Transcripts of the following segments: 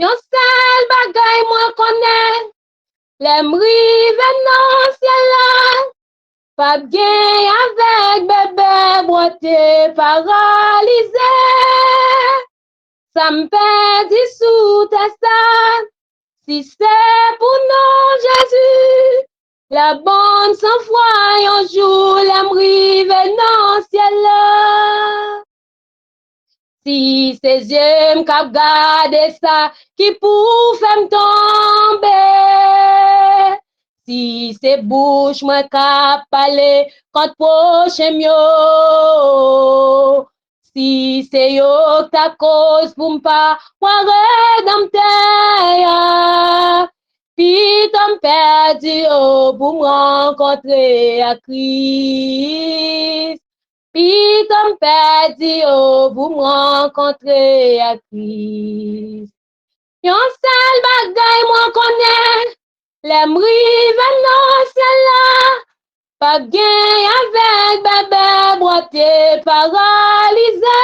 Yon seul bagay moi connais, les m'rive non ciel là. Pas bien avec bébé boité paralysé. Ça me fait du sous ça. Si c'est pour nous Jésus, la bonne sans foi un jour l'aimerie non ciel là. Si ses yeux m'cap garder ça, qui pour faire tomber. Si c'est bouche moi cap parler quand prochain yo. Si c'est yo ta cause pour m'pas moi redempteur. Puis t'en perdu pour me rencontrer à Christ. Puis comme perdu pour me rencontrer à Christ. Yon seul bagay moi connais, les m'rive non c'est là. Pas gain avec bébé boité paralysé.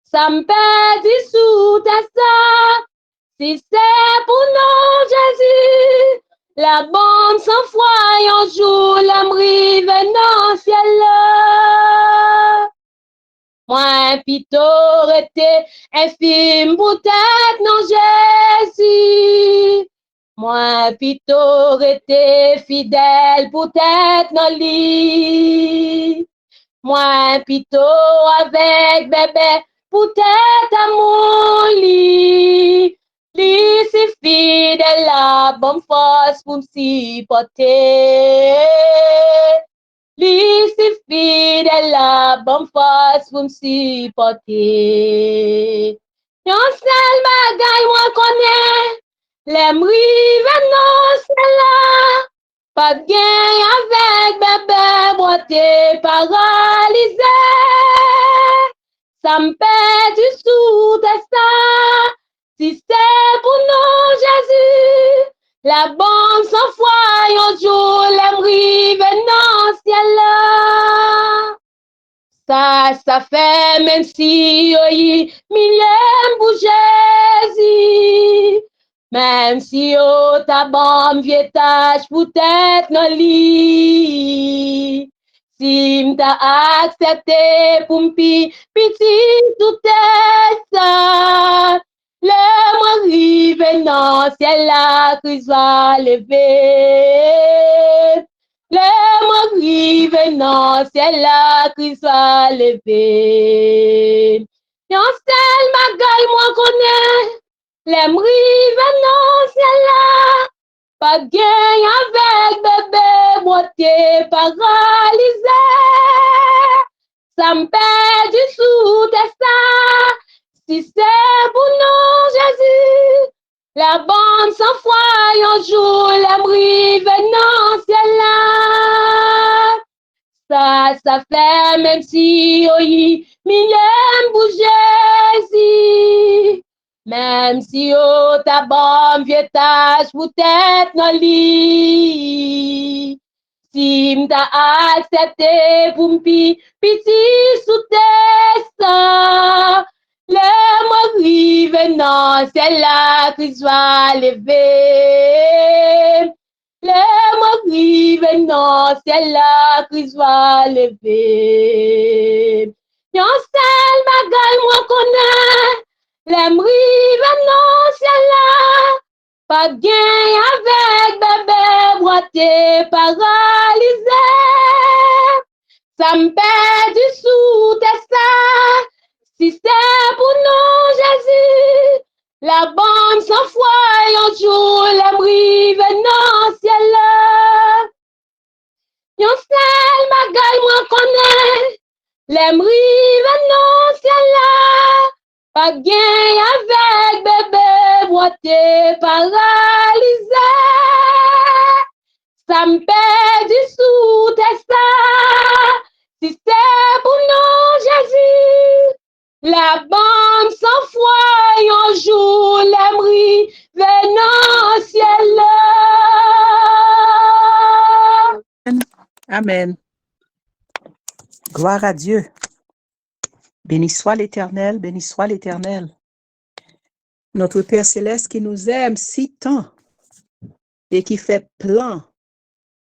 Ça me perdu sous ta ça. Si c'est pour nous Jésus, la bonne sans foi un jour l'aimerie non ciel là. Moi plutôt été infime peut-être non Jésus. Moi plutôt été fidèle peut-être non lit. Moi plutôt avec bébé peut-être à mon lit. Li si fidèle la bonne force pour me supporter. Li si fidèle la bonne force pour me supporter. Yon seul bagay moi connais, les m'rive non c'est là. Pas de gain avec bébé boité paralysé. Ça me perd du sous de ça. Si c'est pour nous Jésus, la bonne sans foi un jour l'aimerie non ciel là. Ça fait même si oui, millième pour Jésus. Même si oh ta bonne vieille tâche peut-être non lit. Si m'ta accepté pour m'pi petit tout est ça. Le moi rive non ciel là Christ va lever. Le moi rive non ciel là Christ va lever. Yon seul bagay moi connais. Les m'rive non ciel là. Pas gain avec bébé boité paralysé. Ça me perd du sous de ça. Si c'est pour nous Jésus, la bonne sans foi un jour l'aimerie non ciel là. Ça fait même si oui, millième pour Jésus. Même si oh ta bonne vieille tâche peut-être non lit. Si m'ta accepté pour m'pi petit sous ça. Le moi rive non c'est là Christ va lever. Le moi rive non c'est là Christ va lever. Yon seul bagay moi connais. Les m'rive non ciel là. Pas gain avec bébé boité paralysé. Ça me perd du sous de ça. Si c'est pour nous Jésus, la bonne sans foi un jour l'aimerie non ciel là. Yon seul bagay moi connais. Les m'rive non ciel là. Pas gain avec bébé boité paralysé. Ça me perd du sous de ça. Si c'est pour nous Jésus, la bonne sans foi un jour l'aimerie venant ciel là. Amen. Gloire à Dieu. Béni soit l'Éternel, béni soit l'Éternel. Notre Père Céleste qui nous aime si tant et qui fait plein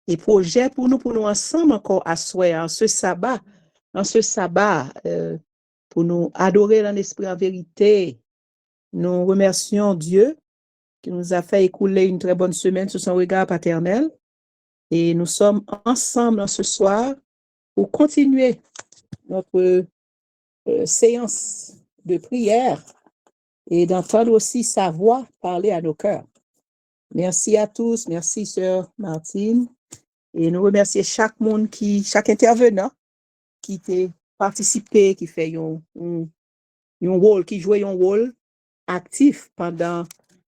et projet pour nous ensemble encore à soi, en ce sabbat, pour nous adorer dans l'esprit en vérité. Nous remercions Dieu qui nous a fait écouler une très bonne semaine sous son regard paternel. Et nous sommes ensemble ce soir pour continuer notre séance de prière et d'entendre aussi sa voix parler à nos cœurs. Merci à tous, merci sœur Martine. Et nous remercions chaque intervenant qui a participé, qui fait un rôle, qui joue un rôle actif pendant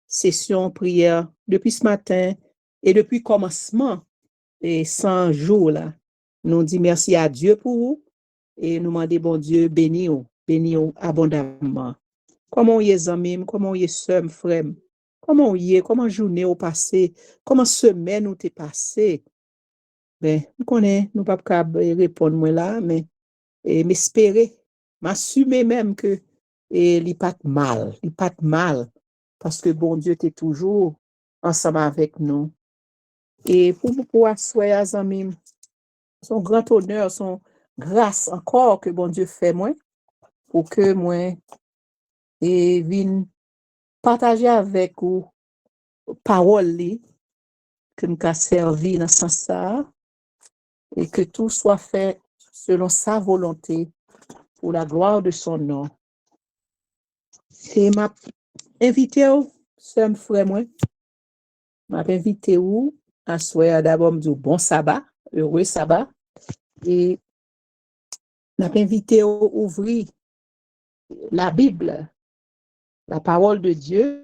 session prière depuis ce matin et depuis commencement et 100 jours là. Nous disons merci à Dieu pour vous et nous demandons bon Dieu bénis abondamment. Comment y est amis, comment y est sœur, frère, comment journée au passé, comment semaine ou t'es passé. Ben, nous connaissons, nous pas répondre moi là, mais m'espérer, m'assumer même que il pas mal, parce que bon Dieu t'es toujours ensemble avec nous. Et pour asseoir amis, son grand honneur, son grâce encore que bon Dieu fait moi pour que moi et vienne partager avec vous parole que nous a servi dans ce sens et que tout soit fait selon sa volonté pour la gloire de son nom. Et m'a invité ou, sœur frère moi, m'a invité ou à souhaiter d'abord du bon sabbat, heureux sabbat, et m'a invité à ouvrir la Bible, la parole de Dieu,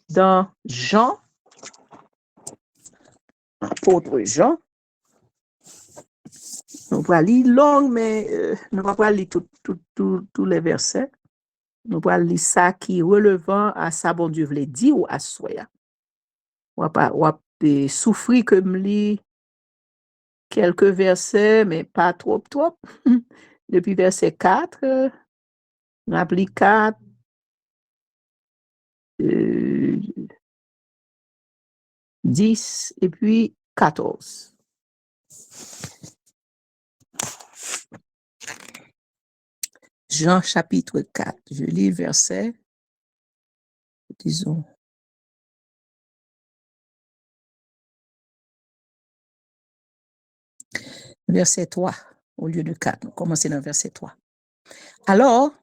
dans Jean, apôtre Jean. Nous allons lire long, mais nous ne allons pas lire tous les versets. Nous allons lire ça qui relevant à ça, bon Dieu voulait dire ou à soi. On va souffrir comme lit quelques versets, mais pas trop. Depuis verset 4, on applique 4, 10 et puis 14. Jean chapitre 4, je lis le verset, disons. Verset 3 au lieu de 4. On commence dans verset 3. Alors,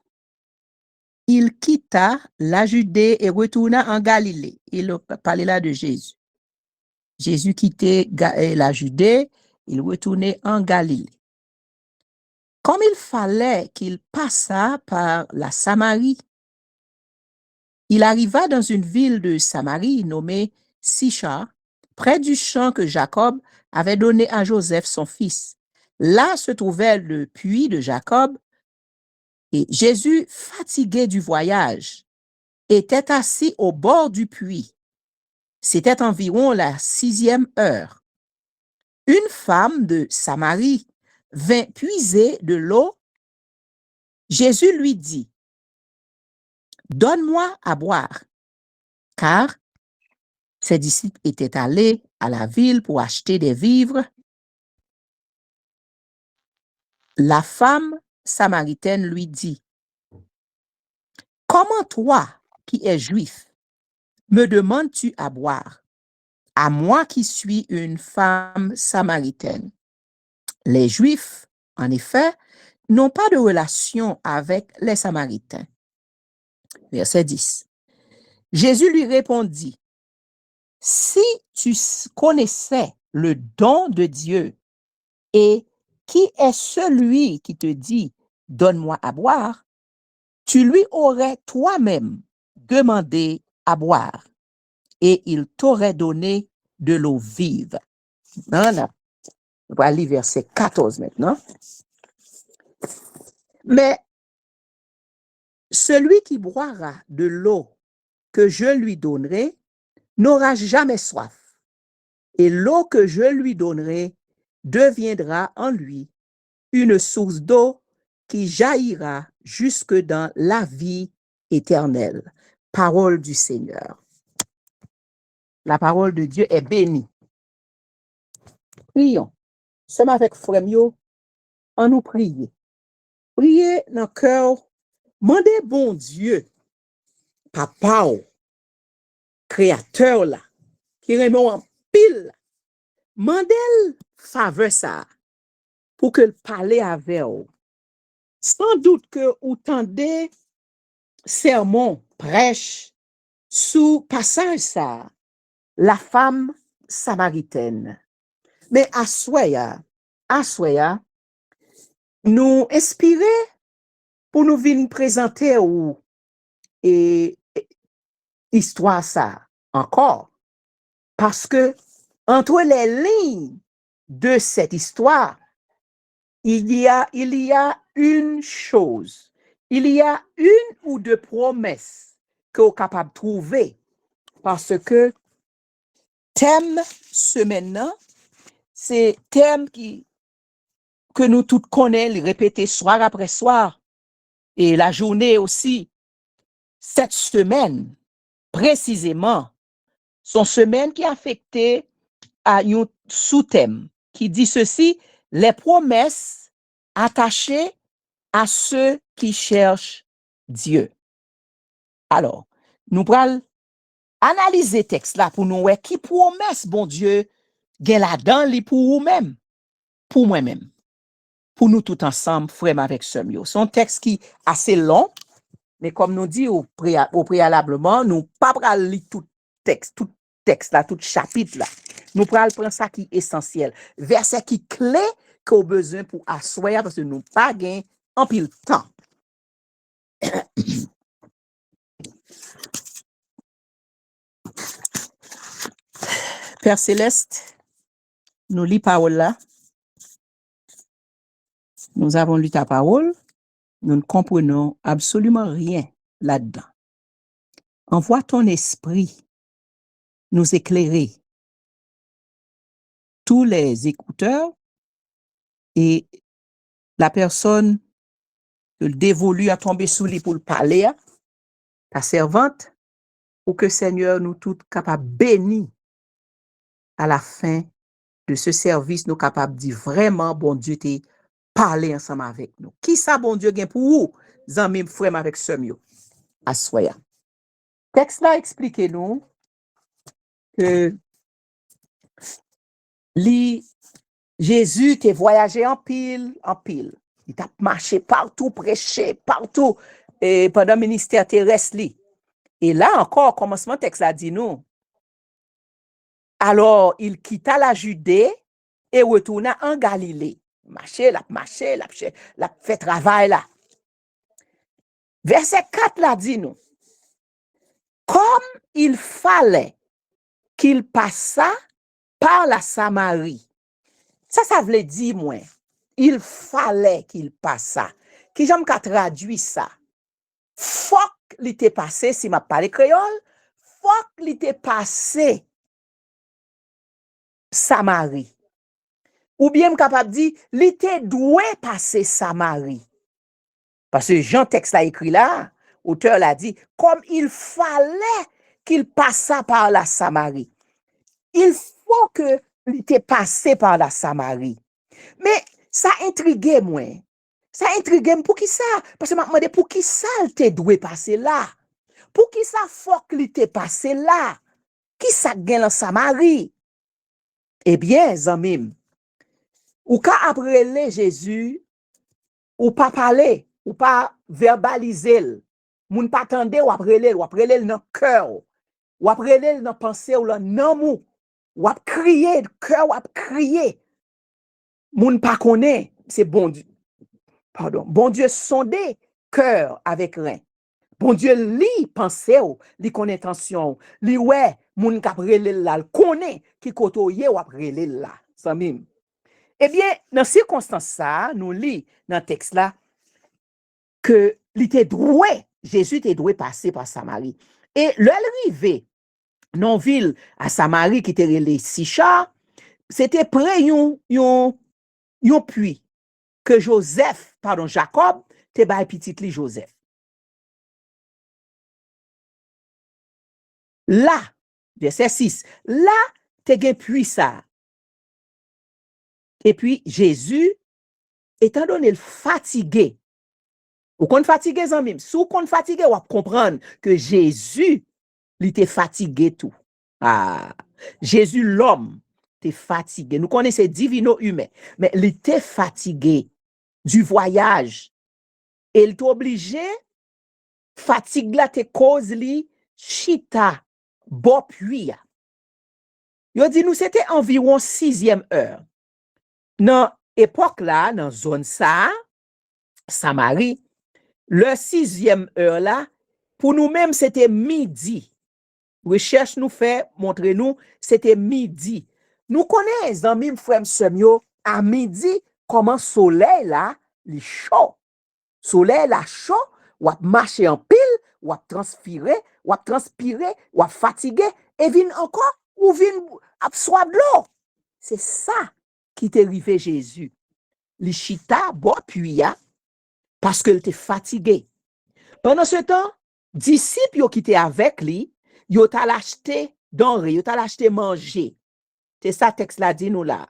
il quitta la Judée et retourna en Galilée. Il parlait là de Jésus. Jésus quittait la Judée, il retournait en Galilée. Comme il fallait qu'il passât par la Samarie, il arriva dans une ville de Samarie nommée Sychar, près du champ que Jacob avait donné à Joseph son fils. Là se trouvait le puits de Jacob, et Jésus, fatigué du voyage, était assis au bord du puits. C'était environ la 6e heure. Une femme de Samarie vint puiser de l'eau. Jésus lui dit, « Donne-moi à boire. » Car ses disciples étaient allés à la ville pour acheter des vivres. La femme samaritaine lui dit, « Comment toi, qui es juif, me demandes-tu à boire, à moi qui suis une femme samaritaine? » Les Juifs, en effet, n'ont pas de relation avec les Samaritains. Verset 10. Jésus lui répondit, « Si tu connaissais le don de Dieu et qui est celui qui te dit, « Donne-moi à boire », tu lui aurais toi-même demandé à boire et il t'aurait donné de l'eau vive. » Voilà. On va lire verset 14 maintenant. Mais celui qui boira de l'eau que je lui donnerai n'aura jamais soif. Et l'eau que je lui donnerai deviendra en lui une source d'eau qui jaillira jusque dans la vie éternelle. parole du Seigneur. La parole de Dieu est bénie. Prions. Sommes avec frère Mio, en nous prier. Priez dans le cœur, mandez bon Dieu, papa, créateur là, qui remet en pile, mandez faveur ça, pour que le parler avec vous. Sans doute que vous tendez sermon, prêche, sous passage ça, la femme samaritaine. Mais à soya, nous inspirer pour nous venir présenter ou et histoire ça encore. Parce que entre les lignes de cette histoire, il y a une chose, il y a une ou deux promesses que vous êtes capable de trouver. Parce que thème ce maintenant, c'est thème que nous tous connaissons, répéter soir après soir, et la journée aussi. Cette semaine, précisément, sont semaines qui affectées à un sous-thème qui dit ceci, les promesses attachées à ceux qui cherchent Dieu. Alors, nous allons analyser le texte là pour nous voir qui promesse, bon Dieu, gen là-dedans li pour vous-même, pour moi-même, pour nous tous ensemble, frère avec sœur. C'est un texte qui est assez long, mais comme nous dit au préalablement, nous pas pral lire tout texte là, tout chapitre là. Nous pral prendre ça qui est essentiel, verset qui clé qu'on a besoin pour asseoir parce que nous pas gain en pile temps. Père Céleste, nous lis parole là. Nous avons lu ta parole. Nous ne comprenons absolument rien là-dedans. Envoie ton esprit nous éclairer, tous les écouteurs et la personne que le dévolu a tombé sous lui pour le parler, ta servante, pour que Seigneur nous tous capables bénis à la fin de ce service, nous capables de dire vraiment, bon Dieu, t'es parlé ensemble avec nous. Qui ça, bon Dieu, gain pour vous, amis, frère avec sœur, assoya. Texte là, expliquez-nous que Jésus t'a voyagé en pile. Il t'a marché partout, prêché partout, et pendant le ministère terrestre. Et là encore, commencement texte a dit nous. Alors, il quitta la Judée et retourna en Galilée. Marché, la fait travail là. Verset 4 là dit nous. Comme il fallait qu'il passât par la Samarie. Ça veut dire, moi, il fallait qu'il passât. Qui j'aime qu'à traduire ça? Faut qu'il était passé, si m'a parlé créole, faut qu'il était passé Samarie. Ou bien me capable dire, il était doué passer Samarie. Parce que Jean texte l'a écrit là, auteur l'a dit, comme il fallait qu'il passât par la Samarie. Il faut que il était passé par la Samarie. Mais ça intriguait moi. Ça intriguait pour qui ça? Parce que je me demandais pour qui ça il était doué passer là? Pour qui ça faut qu'il était passé là? Qui ça gagne en Samarie? Eh bien, zamim, ou ka après Jésus, ou pas parler, ou pas verbaliser, moun pas tande ou après dans cœur, ou après dans pensée ou dans mou, ou ap crier, cœur ou ap crier. Moun pas connaît, c'est bon Dieu. Pardon, bon Dieu sondé cœur avec rein. Bon Dieu li pensée ou, li connaît intention, li ouais, moun k'ap relé là, connaît qui kotoye ou ap relé là. Samim. Eh bien, dans ces circonstances ça, nous lit dans le texte là que Jésus était doué passer par Samarie. Et l'arrivée dans ville à Samarie qui était relé Sichar, c'était près yon puits que Jacob te bay petit li Joseph. Là, verset 6, là, te gen puis ça. Et puis, Jésus, étant donné le fatigué, ou qu'on fatigué, zanmim, si ou qu'on fatigué, on va comprendre que Jésus, il était fatigué tout. Ah, Jésus, l'homme, était fatigué. Nous connaissons divino-humain, mais il était fatigué du voyage. Et il était obligé, fatigue là, te cause li, chita, bo puits. Yo dit, nous, c'était environ 6e heure. Dans l'époque là, dans zone ça, Samarie, le 6e heure là, pour nous-mêmes, c'était midi. Recherche nous fait, montre nous, c'était midi. Nous connaissons, dans mes frères semio, à midi, comment soleil là, il chaud. Soleil là chaud, ou marcher en pile, ou transpirer, ou fatigué, et vient encore, ou vient absorber de l'eau. C'est ça qui t'est arrivé Jésus. Il chita, bon, puis, parce qu'il était fatigué. Pendant ce temps, disciples qui étaient avec lui, ils ont acheté denrées, ils ont acheté manger. C'est ça texte là dit nous là.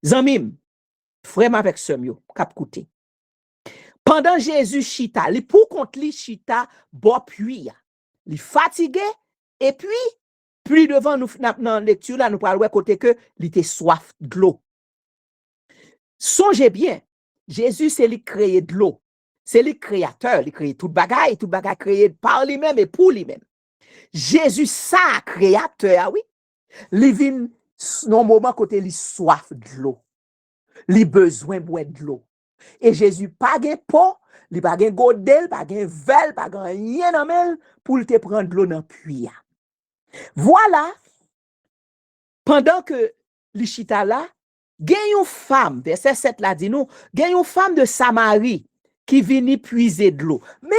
Zanmim, frère avec semio, cap coûté. Pendant Jésus chita, li pour contre li chita bon puis, il fatigué et puis devant nous dans lecture là nous parlons côté que il était soif de l'eau. Songez bien, Jésus c'est lui créé de l'eau. C'est le créateur, il crée tout bagaille créé par lui-même et pour lui-même. Jésus, ça, créateur, oui, il vient dans moment côté il soif de l'eau. Il besoin boire de l'eau. Et Jésus pas gen pot, il pas gen godel, pas gen vel, pas gen rien dans mel pour te prendre de l'eau dans puits. Voilà, pendant que li chita là, gen une femme, verset 7 là dit nous, gen une femme de Samarie qui vient puiser de l'eau. Mais,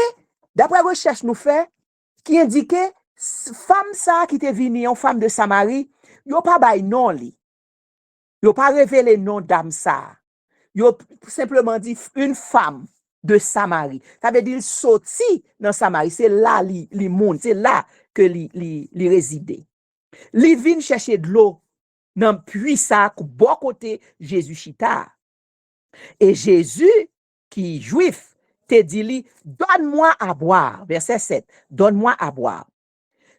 d'après recherche nous fait, qui indiquait, femme ça qui était venue, une femme de Samarie, yo pas bay non li. Yo pas révélé non dame ça. Yo simplement dit une femme de Samarie. Ça veut dire sorti dans Samarie, c'est là li monde, c'est là que li résidait. Li vient chercher de l'eau dans puits ça bon côté Jésus chita. Et Jésus qui est juif te dit li, donne-moi à boire, verset 7. Donne-moi à boire.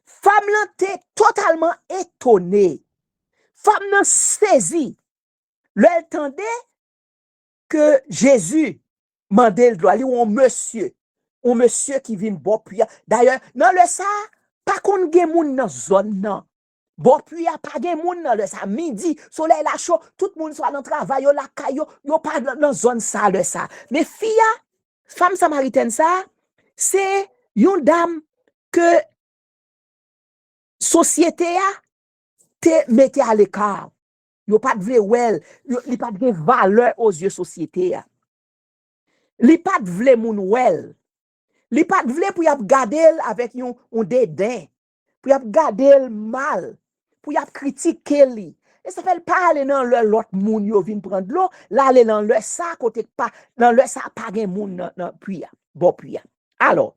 Femme là t'est totalement étonnée. Femme là saisie. Elle entendait que Jésus mandait le droit, ou un monsieur qui vient bon puis. D'ailleurs, dans le ça, pas qu'on gen moun dans zone nan. Bon puis pas gen moun dans le ça midi, soleil la chaud, tout le monde soit dans travail, yo la kayo, yo pas dans zone ça le ça. Mais fille, femme samaritaine ça, c'est une dame que société a te mette à l'écart. Yo pas de vrai well, li pas de valeur aux yeux société a. Li pas de vrai moun well. Li pas de vrai pour y garder avec un dédain, pour y garder mal, pour y critiquer li. Et ça fait pas aller dans l'autre moun yo vinn prendre l'eau, là aller dans le ça côté pas dans le ça pas gen moun dans puits. Bon puits. Alors,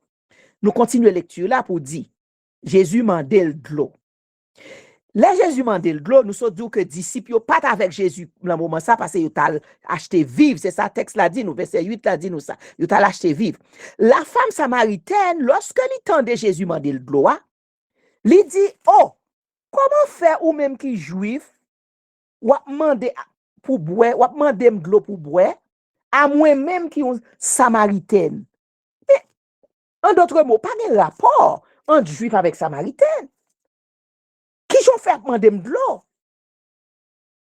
nous continuons lecture là pour dire Jésus mandel de l'eau. Là, Jésus mandé de l'eau, nous sommes dit que disciples n'ont pas avec Jésus dans le moment ça parce qu'ils ont acheté vivre. C'est ça, texte là dit nous, verset 8 là dit nous ça. Ils ont acheté vivre. La femme samaritaine, lorsque l'entendait Jésus mandé de l'eau, lui dit, oh, comment faire ou même qui juif, ou demander pour boire, ou demander de l'eau pour boire, à moi-même qui est samaritaine. Mais, en d'autres mots, pas de rapport entre juif avec samaritaine. Qui j'ont fait demander de l'eau?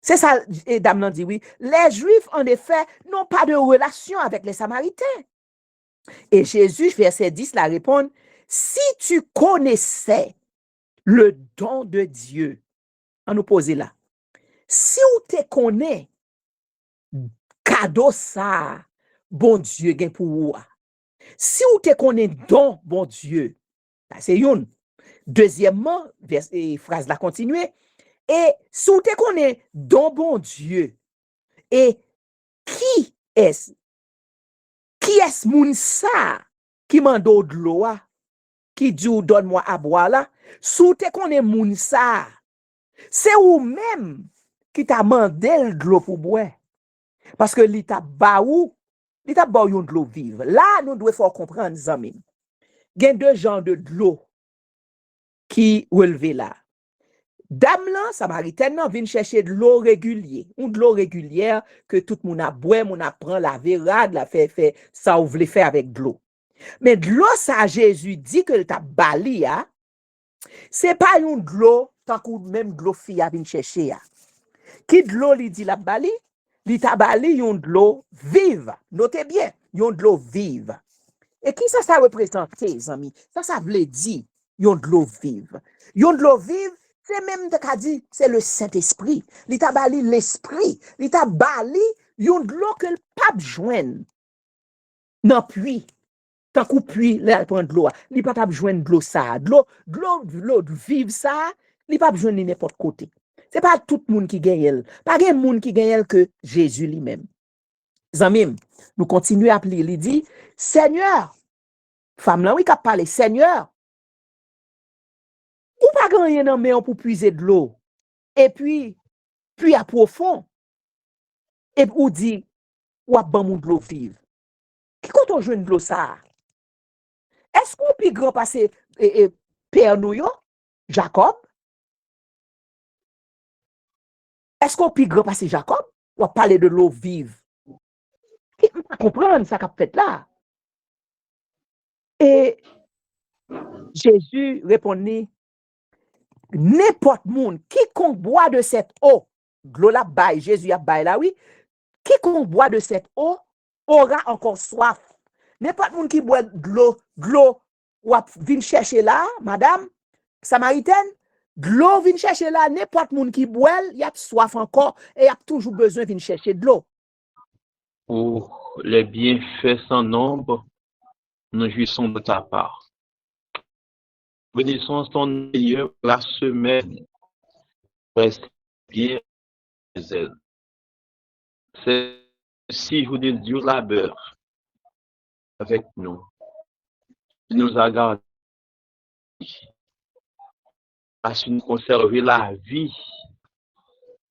C'est ça, et dame dit oui. Les Juifs, en effet, n'ont pas de relation avec les Samaritains. Et Jésus, verset 10, la répond, si tu connaissais le don de Dieu, on nous pose là, si on te connaît, cadeau ça, bon Dieu, gain pour vous. Si on te connaît don, bon Dieu, c'est une. Deuxièmement, phrase la continuer, et si vous te connaissez don bon Dieu, et qui est-ce moun ça qui m'a de l'eau? qui dit ou donne-moi à boire là, sous te connaît moun ça, c'est ou même qui t'a mandé de l'eau pour boire. Parce que l'état ba ou, l'état ba yon de l'eau vive. Là, nous devons faut comprendre, zami. Il y a deux genres de l'eau qui relevés là. Dame là, samaritaine là, vient chercher de l'eau régulière, ou de l'eau régulière que tout le monde a boire, mon apprend la verade, la fait ça ou voulez faire avec de l'eau. Mais de l'eau ça Jésus dit que t'a bali a, c'est pas une de l'eau tant que même de l'eau fille a vient chercher a. Qui de l'eau li dit la bali, li t'a bali yon de l'eau vive. Notez bien, yon de l'eau vive. Et qui ça représente, les amis? Ça veut dire yon de l'eau vive. Yon de l'eau vive, c'est même de qu'a dit, c'est le Saint-Esprit. Li t'a bali l'esprit. Li t'a bali yon de l'eau que le pape joigne. Non puis, tant qu'on puis, là, prendre de l'eau. Li pas t'a joindre de l'eau ça. De l'eau vive ça, li pas joindre n'importe côté. C'est pas tout le monde qui gagne. Pas gen monde qui gagne que Jésus lui-même. Zamim, nous continuons à appeler. Il dit, Seigneur, femme là, oui, qui a parlé, Seigneur, ou pas gagner dans main pour puiser de l'eau. Et puis à profond. Et ou dit, ou a ban moun de l'eau vive. Qui compte on joue de l'eau ça? Est-ce qu'on peut grand passer père nous yo, Jacob? Est-ce qu'on peut grand passer Jacob? Ou a parler de l'eau vive? Qui pas comprendre ça qu'a fait là? Et Jésus répondit, n'importe monde, quiconque boit de cette eau, de l'eau la baille, Jésus a baille là, oui, quiconque boit de cette eau aura encore soif. N'importe monde qui boit de l'eau, ou vient chercher là, madame, samaritaine, de l'eau vient chercher là, n'importe monde qui boit, il a soif encore, et il a toujours besoin de chercher de l'eau. Pour les bienfaits sans nombre, nous jouissons de ta part. Bénissons ton meilleur la semaine. Reste bien ailes. C'est 6 jours de dur labeur avec nous. Il nous a gardés. Parce que nous conserver la vie.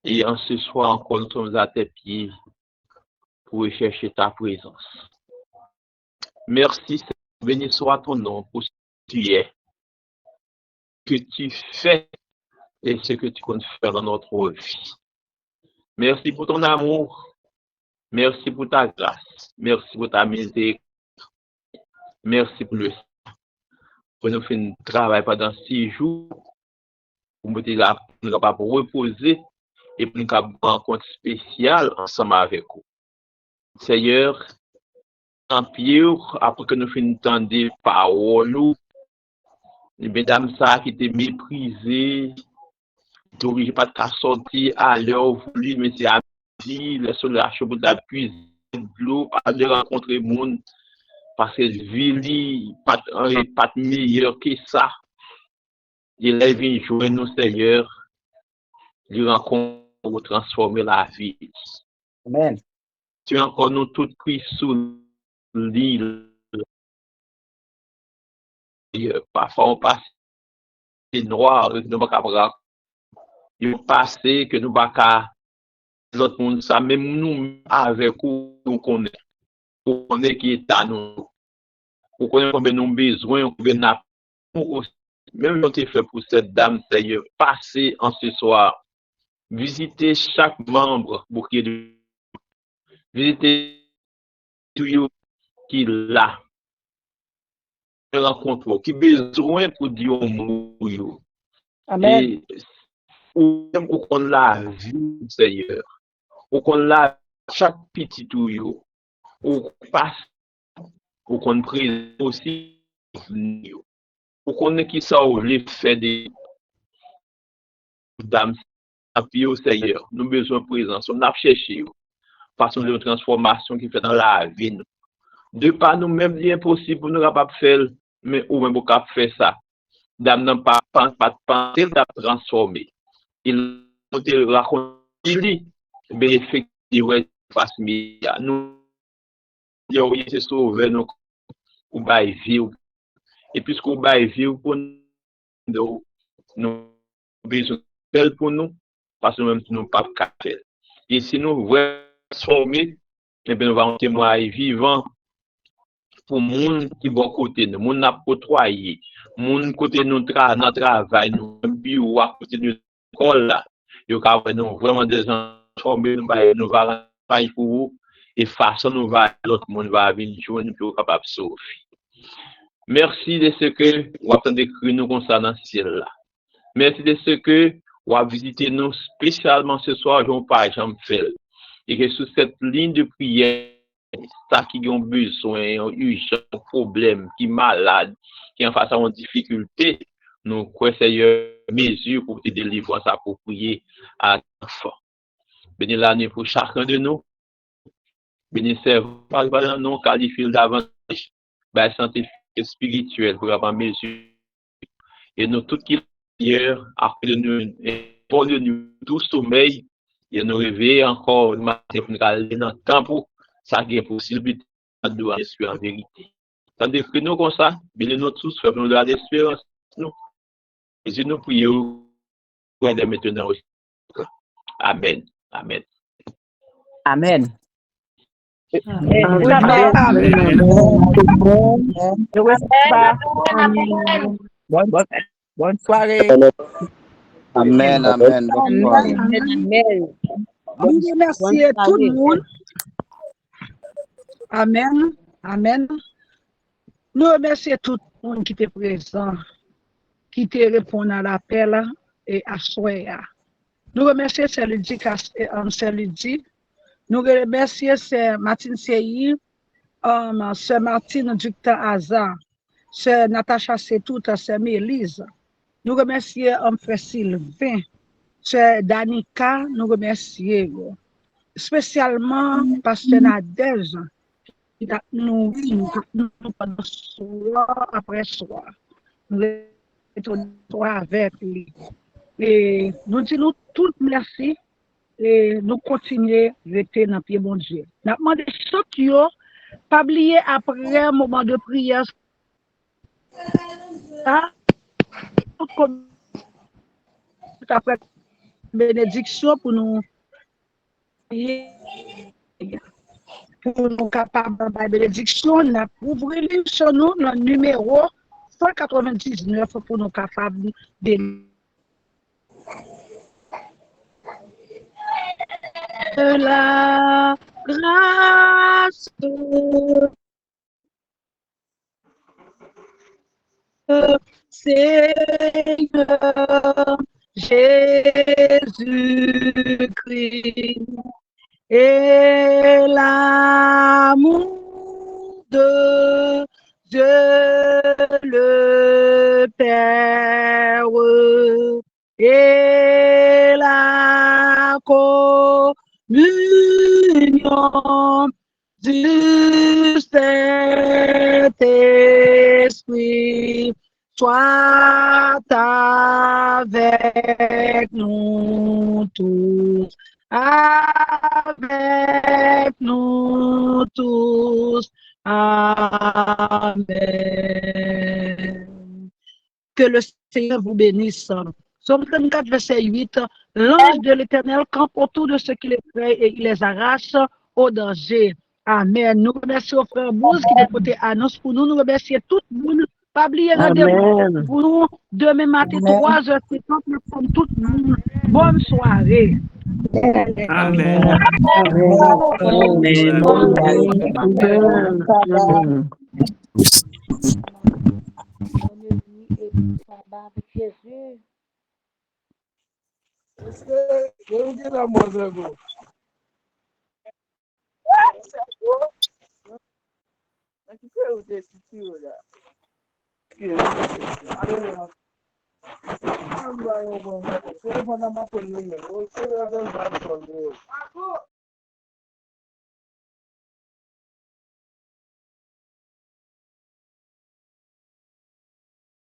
Et en ce soir encore, nous sommes à tes pieds pour rechercher ta présence. Merci, Seigneur. Béni soit ton nom pour ce que tu es, que tu fais et ce que tu comptes faire dans notre vie. Merci pour ton amour. Merci pour ta grâce. Merci pour ta miséricorde. Merci pour le pour nous faire un travail pendant 6 jours, pour nous être capables de reposer et pour nous avoir une rencontre spéciale ensemble avec vous. Seigneur, en Pierre, après que nous finissons d'entendre paroles, les mesdames ça qui étaient méprisées, qui pas de sortir à l'heure voulu, mais c'est à midi, les solations pour la puiser de l'eau, aller rencontrer le monde, parce que ville pas meilleur que ça. Il est venu jouer nous, Seigneur, il rencontre pour transformer la vie. Amen. Tu as encore nous tous pris sous l'île. Parfois, on passe noir, nous pas capable. Il passe que nous pas l'autre monde ça même nous avec nous connaît qui est à nous. On connaît combien nous besoin, combien nous même quand tu fait pour cette dame, Seigneur, passer en ce soir, visiter chaque membre pour qu'il visiter tout qui là. Rencontre qui besoin pour dire mot. Amen. Ou qu'on la vie, Seigneur. Ou qu'on la chaque petit tout yo. Ou passe ou qu'on prie aussi ou qu'on qui ça ou les fait des dames appui au Seigneur. Nous besoin de présence. On a cherché façon de transformation qui fait dans la vie. De par nous-mêmes, il est impossible pour nous capables de faire, mais ou même pour faire ça. Dame n'a pas pensé de transformer. Il nous raconte, mais effectivement, face nous, il se sauver nous, ou bah vie, Et puisqu'on va vivre pour nous, nous besoin de pour nous, parce que nous ne sommes pas capables. Et si nous voulons transformer, eh bien, nous allons témoigner vivant pour les gens qui vont côté nous, les gens qui côtoyer, les gens côté nous dans travail, nous bureau à côté de l'école là. Nous avons vraiment des gens transformés, nous allons travailler pour vous et façon nous va l'autre monde va venir joindre pour capable sauver. Merci de ce que vous avez écrit nous comme ça dans ce ciel là. Merci de ce que vous avez visité nous spécialement ce soir, Jean par Jean fait. Et que sur cette ligne de prière, ça qui ont besoin, urgent, problème, qui est malade, qui est en face à une difficulté, nous croyons Seigneur mesure pour te délivrer ça pour prier à l'enfant. Bénis la nuit pour chacun de nous. Bénis par nous qualifier davantage la santé spirituelle pour avoir mesure. Et nous toutes qui hier après nous pour nous tout sommeil et nous réveiller encore le matin pour nous aller dans le temps pour ça qui est possibilité de respirer en vérité. Tandis que nous comme ça, bénis nous tous, faisons de l'espérance nous. Et nous prions pour de maintenant aussi. Amen. Amen. Amen. Bonne soirée. Amen, amen. Bonne soirée. Nous remercions tout le monde. Amen, amen. Nous remercions tout le monde qui était présent, qui te répond à l'appel et à souhait. Nous remercions Sœur Lydie. Nous remercions Sœur Martine Seyi, Sœur Martine Ductan Hazard, Sœur Natacha Setout, Sœur Mélise. Nous remercions Frère Sylvain, Sœur Danica, nous remercions spécialement Pasteur Nadège, qui nous pendant soir après soir. Nous sommes avec lui. Et nous disons tout merci et nous continuons à rester dans le pied bon Dieu. Nous demandons chaque jour, pas oublier après un moment de prière, après bénédiction pour nous capables de bénédiction, nous ouvrons le sur nous le numéro 199 pour nous capables de la grâce Seigneur Jésus-Christ et l'amour de Dieu le Père et la communion du Saint-Esprit soit avec nous tous. Avec nous tous. Amen. Que le Seigneur vous bénisse. Somme 34, verset 8. L'ange de l'Éternel campe autour de ceux qui les craignent et il les arrache au danger. Amen. Nous remercions frère Bouze qui a porté annonce pour nous. Nous remercions tout le monde. Pas oublier rendez-vous pour nous demain matin 3h50. Nous sommes tout le monde. Bonne soirée. Amen. Amen.